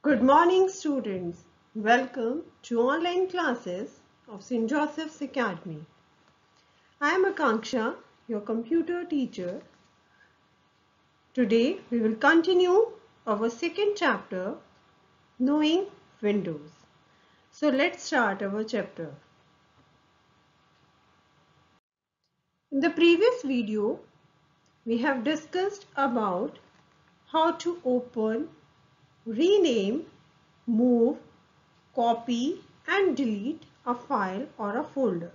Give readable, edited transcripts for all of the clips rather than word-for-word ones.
Good morning, students. Welcome to online classes of St. Joseph's Academy. I am Akanksha, your computer teacher. Today we will continue our second chapter, Knowing Windows. So let's start our chapter. In the previous video, we have discussed about how to open, rename, move, copy and delete a file or a folder.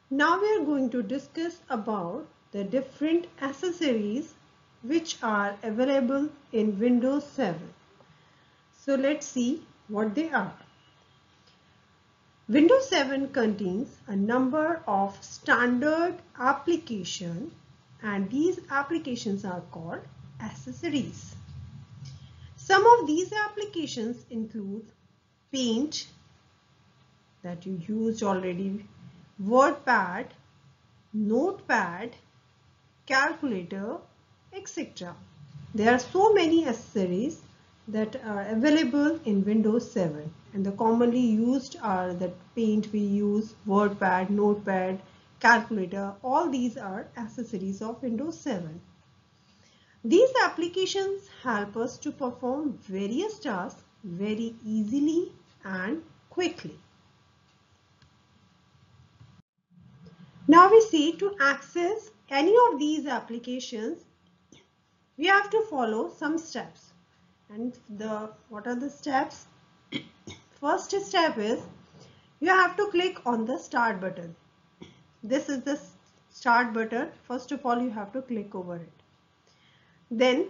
Now we are going to discuss about the different accessories which are available in Windows 7. So let's see what they are. Windows 7 contains a number of standard applications and these applications are called accessories. Some of these applications include Paint that you used already, WordPad, Notepad, calculator, etc. There are so many accessories that are available in Windows 7 and the commonly used are the Paint we use, WordPad, Notepad, calculator. All these are accessories of Windows 7. These applications help us to perform various tasks very easily and quickly. Now we see to access any of these applications, we have to follow some steps. And what are the steps? First step is you have to click on the start button. This is the start button. First of all, you have to click over it. Then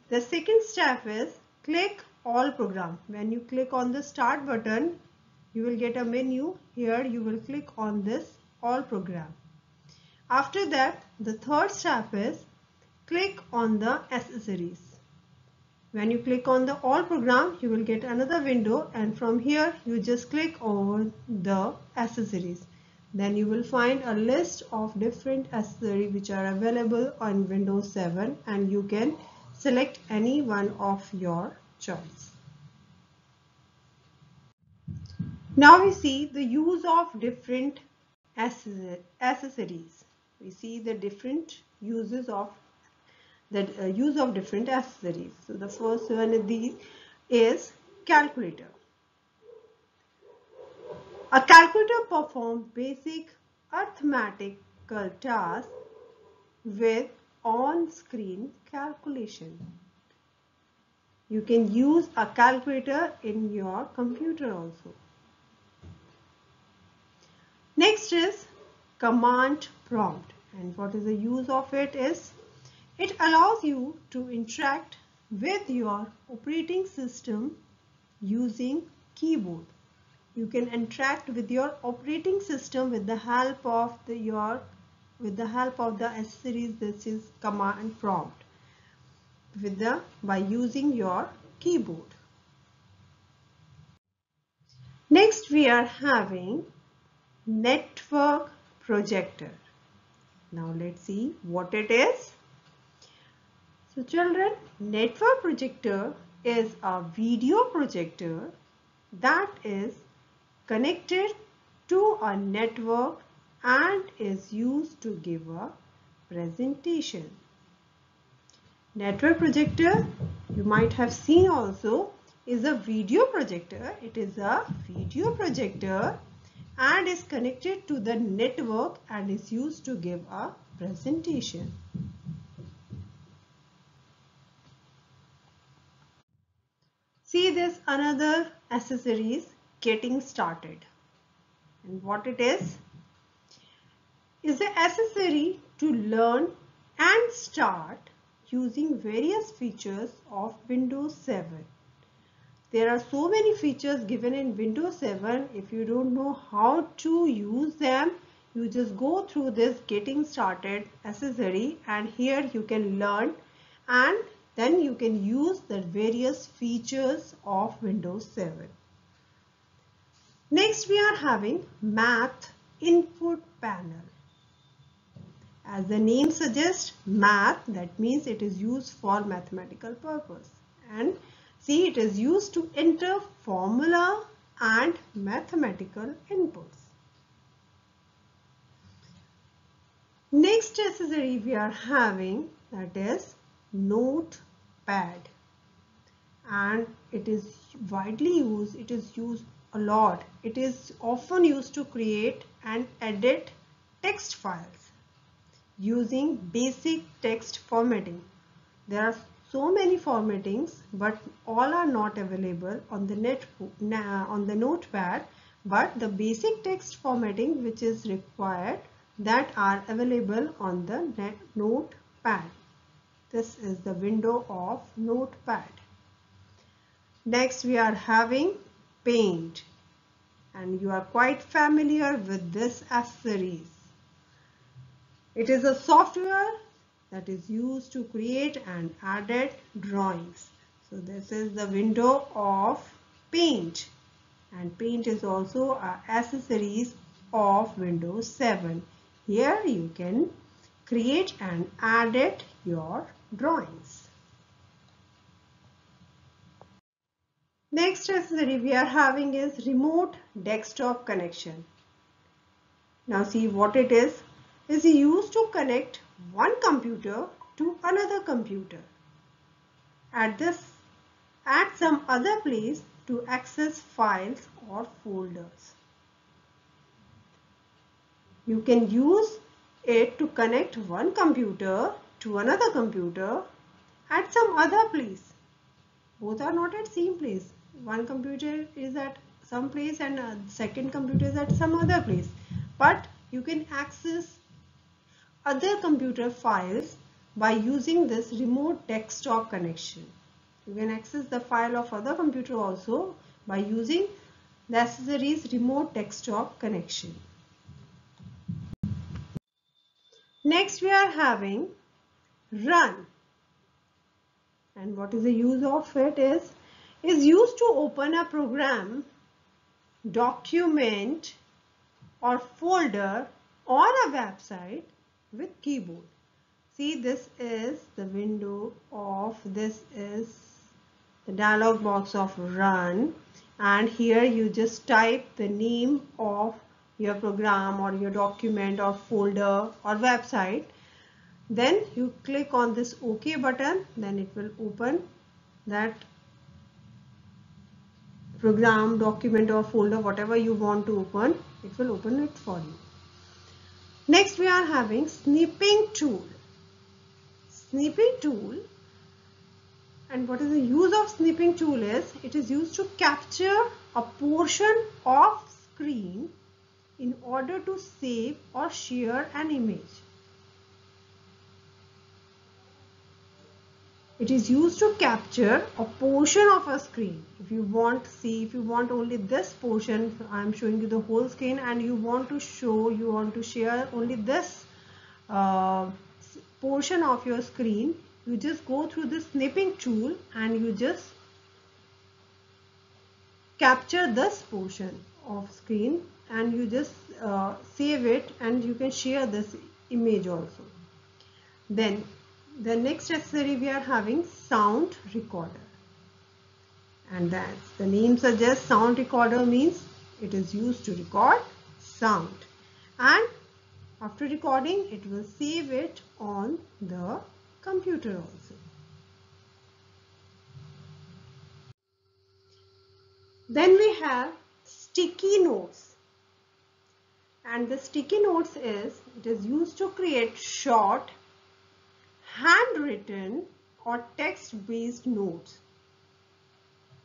the second step is click all program. When you click on the start button, you will get a menu. Here you will click on this all program. After that, the third step is click on the accessories. When you click on the all program, you will get another window and from here you just click over the accessories. Then you will find a list of different accessories which are available on Windows 7 and you can select any one of your choice. Now we see the use of different accessories. We see the different uses of use of different accessories. So the first one is calculator. A calculator performs basic arithmetical tasks with on-screen calculation. You can use a calculator in your computer also. Next is command prompt, and what is the use of it is it allows you to interact with your operating system using keyboard. You can interact with your operating system with the help of the accessories. This is command prompt by using your keyboard. Next we are having network projector. Now let's see what it is. So children, network projector is a video projector that is connected to a network and is used to give a presentation. Network projector, you might have seen also, is a video projector. It is a video projector and is connected to the network and is used to give a presentation. See this another accessories, getting started. And what it is the accessory to learn and start using various features of Windows 7. There are so many features given in Windows 7. If you don't know how to use them, you just go through this getting started accessory and here you can learn and then you can use the various features of Windows 7. Next we are having math input panel. As the name suggests, math, that means it is used for mathematical purpose. And See, it is used to enter formula and mathematical inputs. Next accessory we are having, that is notepad, and it is widely used. It is used a lot. It is often used to create and edit text files using basic text formatting. There are so many formattings, but all are not available on the notepad, but the basic text formatting which is required, that are available on the notepad. This is the window of notepad. Next we are having Paint, and you are quite familiar with this accessories. It is a software that is used to create and edit drawings. So this is the window of Paint, and Paint is also accessories of Windows 7. Here you can create and edit your drawings. Next accessory we are having is remote desktop connection. Now see what it is. It is used to connect one computer to another computer at some other place to access files or folders. You can use it to connect one computer to another computer at some other place. Both are not at same place. One computer is at some place and second computer is at some other place. But you can access other computer files by using this remote desktop connection. You can access the file of other computer also by using the accessories remote desktop connection. Next we are having Run, and what is the use of it is used to open a program, document or folder on a website with keyboard. See, this is the window of, this is the dialog box of Run, and here you just type the name of your program or your document or folder or website. Then you click on this OK button, then it will open that program, document or folder, whatever you want to open, it will open it for you. Next we are having Snipping Tool. Snipping Tool, and what is the use of Snipping Tool is, it is used to capture a portion of screen in order to save or share an image. It is used to capture a portion of a screen. If you want only this portion, I am showing you the whole screen, and you want to share only this portion of your screen, you just go through the Snipping Tool and you just capture this portion of screen and you just save it, and you can share this image also. Then the next accessory we are having Sound Recorder, and that's the name suggests, sound recorder means it is used to record sound, and after recording it will save it on the computer also. Then we have Sticky Notes, and the Sticky Notes is, it is used to create short handwritten or text-based notes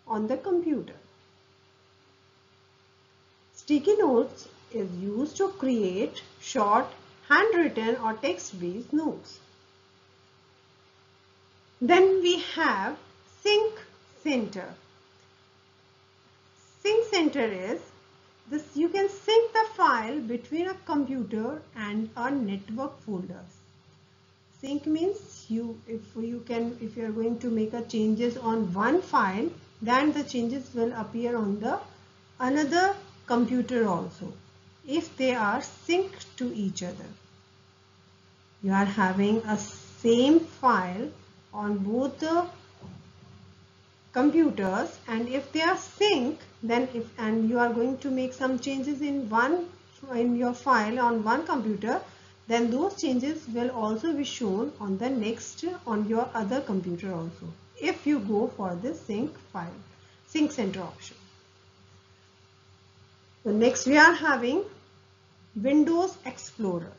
on the computer. Sticky Notes is used to create short handwritten or text-based notes. Then we have Sync Center. Sync Center is this, you can sync the file between a computer and a network folder. Sync means if you are going to make a changes on one file, then the changes will appear on the another computer also, if they are synced to each other. You are having a same file on both the computers, and if they are sync, then and you are going to make some changes in your file on one computer, then those changes will also be shown on the next on your other computer also, if you go for the sync center option. So next we are having Windows Explorer.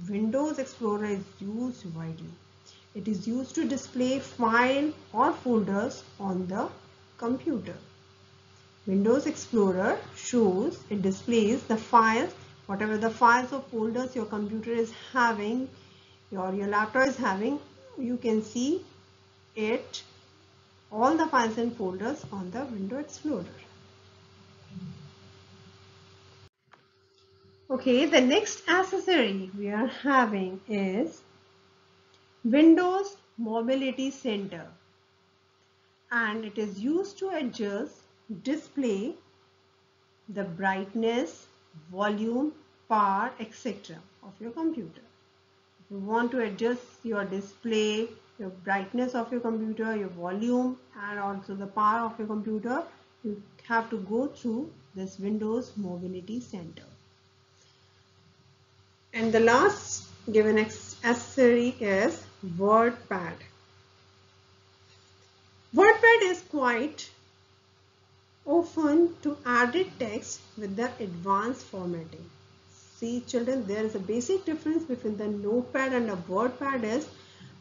Windows Explorer is used widely. It is used to display file or folders on the computer. Windows Explorer it displays the files, whatever the files or folders your computer is having, your laptop is having, you can see it, all the files and folders on the Windows Explorer. Okay, the next accessory we are having is Windows Mobility Center, and it is used to adjust display, the brightness, volume, power, etc. of your computer. If you want to adjust your display, your brightness of your computer, your volume, and also the power of your computer, you have to go through this Windows Mobility Center. And the last given accessory is WordPad. WordPad is quite often to edit text with the advanced formatting. See children, there is a basic difference between the Notepad and a WordPad is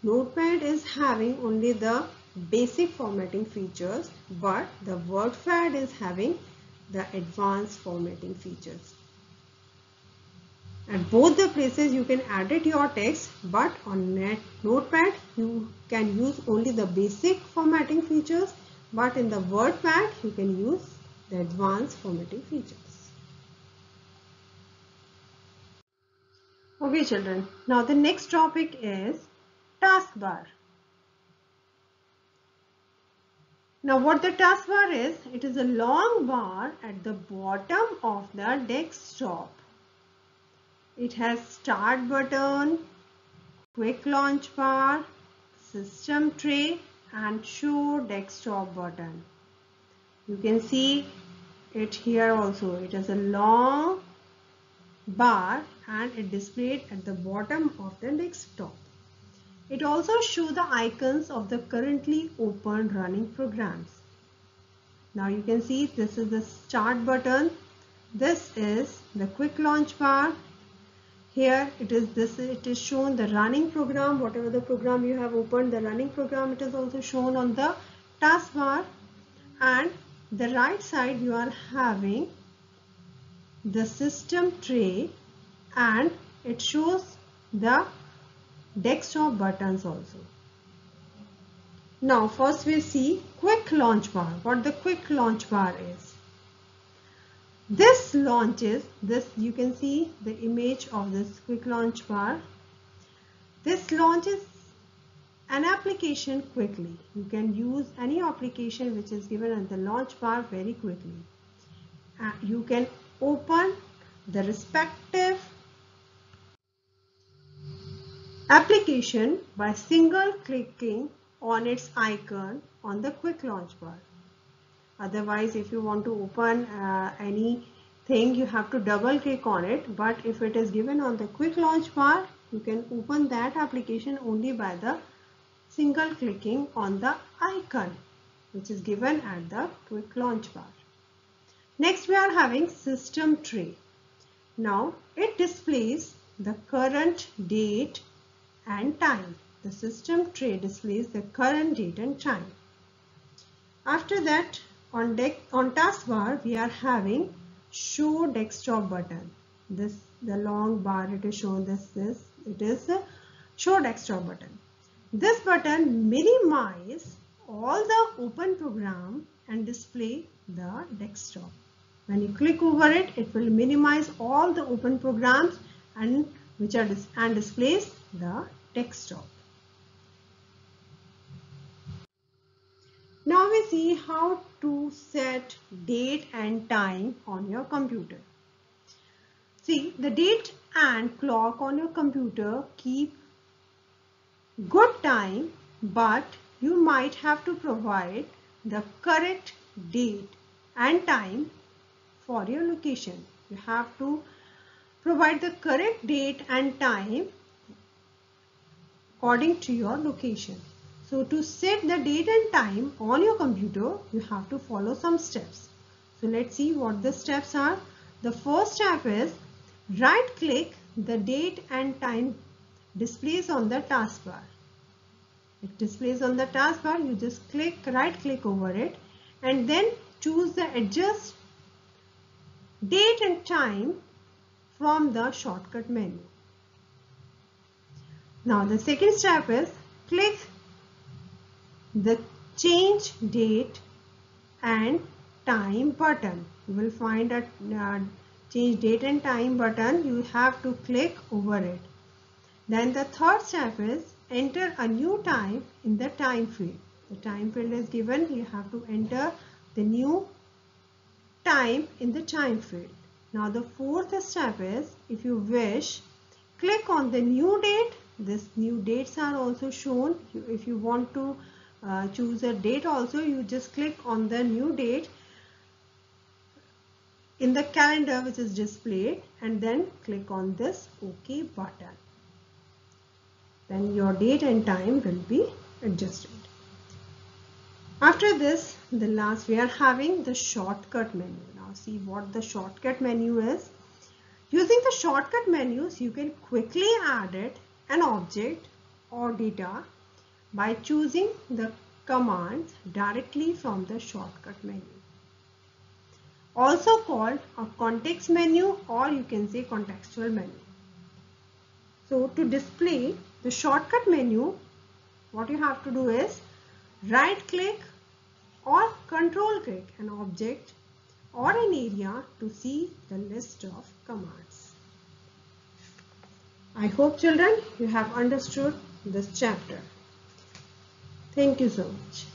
Notepad is having only the basic formatting features, but the WordPad is having the advanced formatting features. At both the places you can edit your text, but on Notepad you can use only the basic formatting features, but in the WordPad you can use the advanced formatting features. Okay children, now the next topic is taskbar. Now what the taskbar is, it is a long bar at the bottom of the desktop. It has start button, quick launch bar, system tray and show desktop button. You can see it here also. It is a long bar and it displayed at the bottom of the desktop. It also shows the icons of the currently open running programs. Now you can see this is the start button. This is the quick launch bar. Here it is shown the running program, whatever the program you have opened, the running program, it is also shown on the taskbar. And the right side you are having the system tray and it shows the desktop buttons also. Now first we see quick launch bar. What the quick launch bar is. This launches, you can see the image of this quick launch bar. This launches an application quickly. You can use any application which is given at the launch bar very quickly. You can open the respective application by single clicking on its icon on the quick launch bar. Otherwise, if you want to open anything, you have to double click on it. But if it is given on the quick launch bar, you can open that application only by the single clicking on the icon which is given at the quick launch bar. Next, we are having system tray. Now, it displays the current date and time. The system tray displays the current date and time. After that, on taskbar we are having show desktop button. The long bar it is shown it is the show desktop button. This button minimize all the open program and display the desktop. When you click over it, it will minimize all the open programs and displays the desktop. Now we see how to set date and time on your computer. See, the date and clock on your computer keep good time, but you might have to provide the correct date and time for your location. You have to provide the correct date and time according to your location. So to set the date and time on your computer, you have to follow some steps. So let's see what the steps are. The first step is right click the date and time displays on the taskbar. It displays on the taskbar. You just right click over it and then choose the adjust date and time from the shortcut menu. Now the second step is click the change date and time button. You will find a change date and time button. You have to click over it. Then the third step is enter a new time in the time field. The time field is given. You have to enter the new time in the time field. Now the fourth step is, if you wish, click on the new date. This new dates are also shown. If you want to choose a date also, you just click on the new date in the calendar which is displayed and then click on this OK button. Then your date and time will be adjusted. After this, the last we are having the shortcut menu. Now see what the shortcut menu is. Using the shortcut menus, you can quickly add an object or data by choosing the commands directly from the shortcut menu. Also called a context menu, or you can say contextual menu. So to display the shortcut menu, what you have to do is right click or control click an object or an area to see the list of commands. I hope children you have understood this chapter. Thank you so much.